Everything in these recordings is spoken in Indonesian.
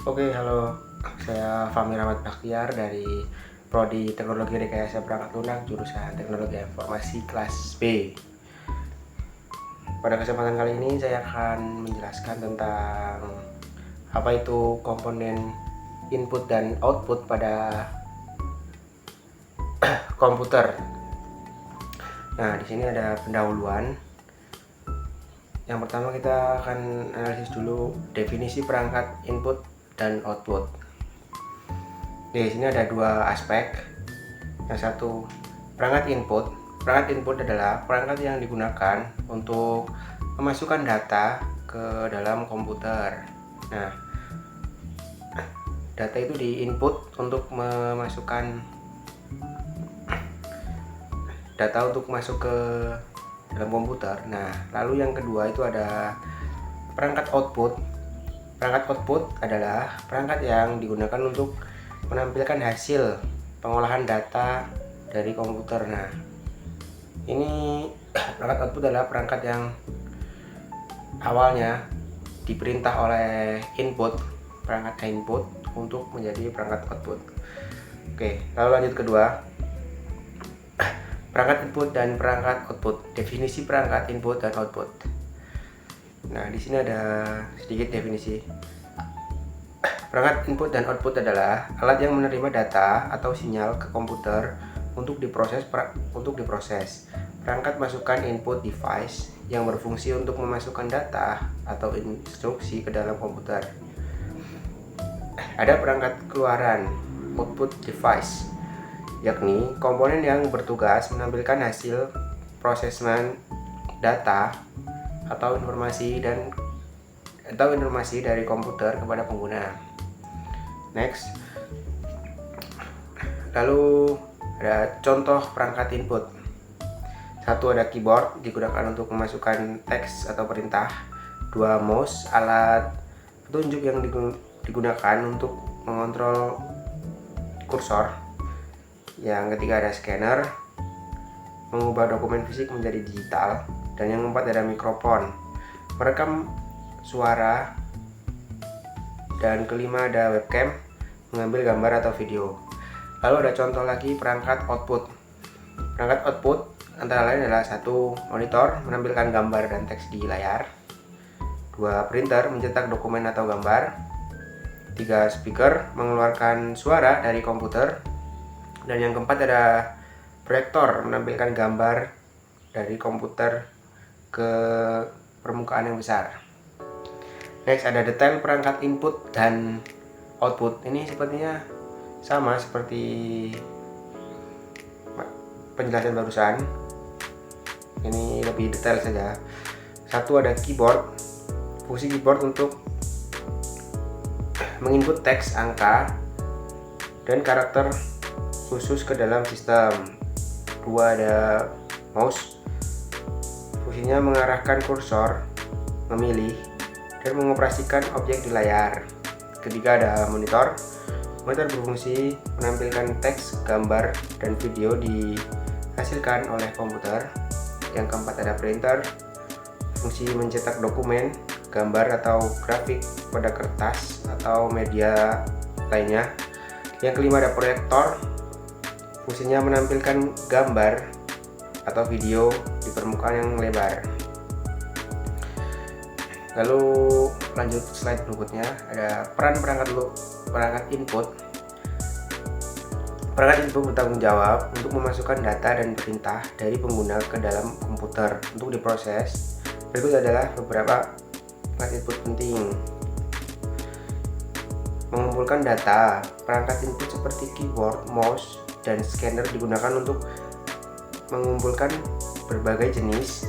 Oke, halo. Saya Fahmi Rahmat Baktiar dari Prodi Teknologi Rekayasa Perangkat Lunak jurusan Teknologi Informasi kelas B. Pada kesempatan kali ini saya akan menjelaskan tentang apa itu komponen input dan output pada komputer. Nah, di sini ada pendahuluan. Yang pertama kita akan analisis dulu definisi perangkat input dan output. Di sini ada dua aspek. Yang satu, perangkat input. Perangkat input adalah perangkat yang digunakan untuk memasukkan data ke dalam komputer. Nah, data itu di-input untuk memasukkan data untuk masuk ke dalam komputer. Nah, lalu yang kedua itu ada perangkat output. Perangkat output adalah perangkat yang digunakan untuk menampilkan hasil pengolahan data dari komputer. Nah, ini perangkat output adalah perangkat yang awalnya diperintah oleh input, perangkat input untuk menjadi perangkat output. Oke, lalu lanjut kedua, perangkat input dan perangkat output. Definisi perangkat input dan output. Nah, di sini ada sedikit definisi. Perangkat input dan output adalah alat yang menerima data atau sinyal ke komputer untuk diproses. Perangkat masukan input device yang berfungsi untuk memasukkan data atau instruksi ke dalam komputer. Ada perangkat keluaran output device, yakni komponen yang bertugas menampilkan hasil prosesan data atau informasi dari komputer kepada pengguna. Next, lalu ada contoh perangkat input. Satu, ada keyboard, digunakan untuk memasukkan teks atau perintah. Dua, mouse, alat petunjuk yang digunakan untuk mengontrol kursor. Yang ketiga ada scanner, mengubah dokumen fisik menjadi digital. Dan yang keempat ada mikrofon, merekam suara. Dan kelima ada webcam, mengambil gambar atau video. Lalu ada contoh lagi perangkat output. Perangkat output antara lain adalah satu, monitor, menampilkan gambar dan teks di layar. Dua, printer, mencetak dokumen atau gambar. Tiga, speaker, mengeluarkan suara dari komputer. Dan yang keempat ada proyektor, menampilkan gambar dari komputer ke permukaan yang besar. Next, ada detail perangkat input dan output. Ini sepertinya sama seperti penjelasan barusan. Ini lebih detail saja. Satu, ada keyboard. Fungsi keyboard untuk menginput teks, angka, dan karakter khusus ke dalam sistem. Dua, ada mouse. Fungsinya mengarahkan kursor, memilih, dan mengoperasikan objek di layar. Ketiga, ada monitor. Monitor berfungsi menampilkan teks, gambar, dan video dihasilkan oleh komputer. Yang keempat, ada printer. Fungsi mencetak dokumen, gambar, atau grafik pada kertas atau media lainnya. Yang kelima, ada proyektor. Fungsinya menampilkan gambar atau video di permukaan yang lebar. Lalu lanjut slide berikutnya, ada peran perangkat input. Perangkat input bertanggung jawab untuk memasukkan data dan perintah dari pengguna ke dalam komputer untuk diproses. Berikut adalah beberapa perangkat input penting. Mengumpulkan data. Perangkat input seperti keyboard, mouse, dan scanner digunakan untuk mengumpulkan berbagai jenis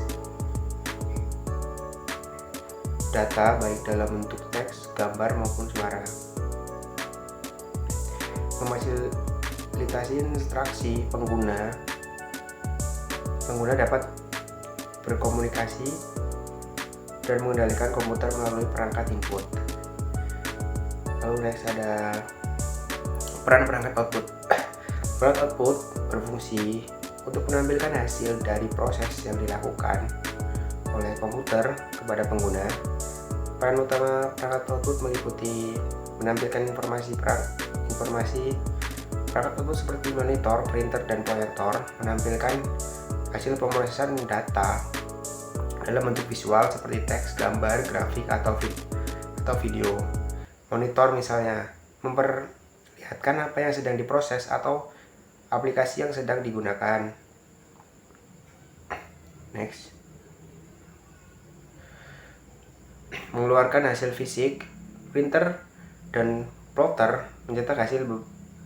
data baik dalam bentuk teks, gambar maupun suara. Memfasilitasi instruksi pengguna dapat berkomunikasi dan mengendalikan komputer melalui perangkat input. Lalu next ada peran perangkat output. Perangkat output berfungsi untuk menampilkan hasil dari proses yang dilakukan oleh komputer kepada pengguna. Peran utama perangkat output meliputi menampilkan informasi perangkat output seperti monitor, printer, dan proyektor menampilkan hasil pemrosesan data dalam bentuk visual seperti teks, gambar, grafik, atau video. Monitor misalnya memperlihatkan apa yang sedang diproses atau aplikasi yang sedang digunakan. Next. Mengeluarkan hasil fisik. Printer dan plotter mencetak hasil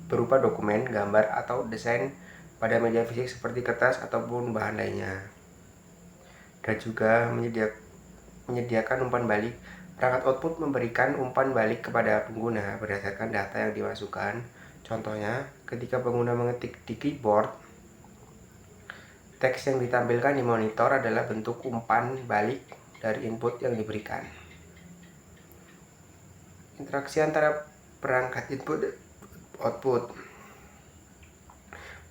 berupa dokumen, gambar, atau desain pada media fisik seperti kertas ataupun bahan lainnya. Dan juga menyediakan umpan balik. Perangkat output memberikan umpan balik kepada pengguna berdasarkan data yang dimasukkan. Contohnya, ketika pengguna mengetik di keyboard, teks yang ditampilkan di monitor adalah bentuk umpan balik dari input yang diberikan. Interaksi antara perangkat input dan output.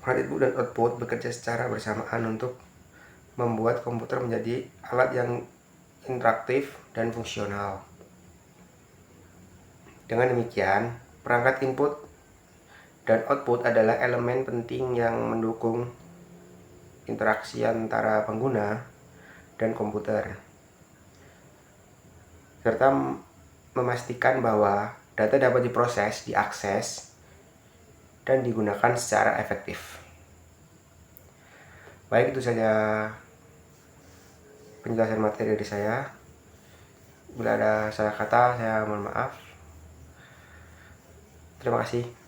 Perangkat input dan output bekerja secara bersamaan untuk membuat komputer menjadi alat yang interaktif dan fungsional. Dengan demikian, perangkat input dan output adalah elemen penting yang mendukung interaksi antara pengguna dan komputer, serta memastikan bahwa data dapat diproses, diakses, dan digunakan secara efektif. Baik, itu saja penjelasan materi dari saya. Bila ada salah kata, saya mohon maaf. Terima kasih.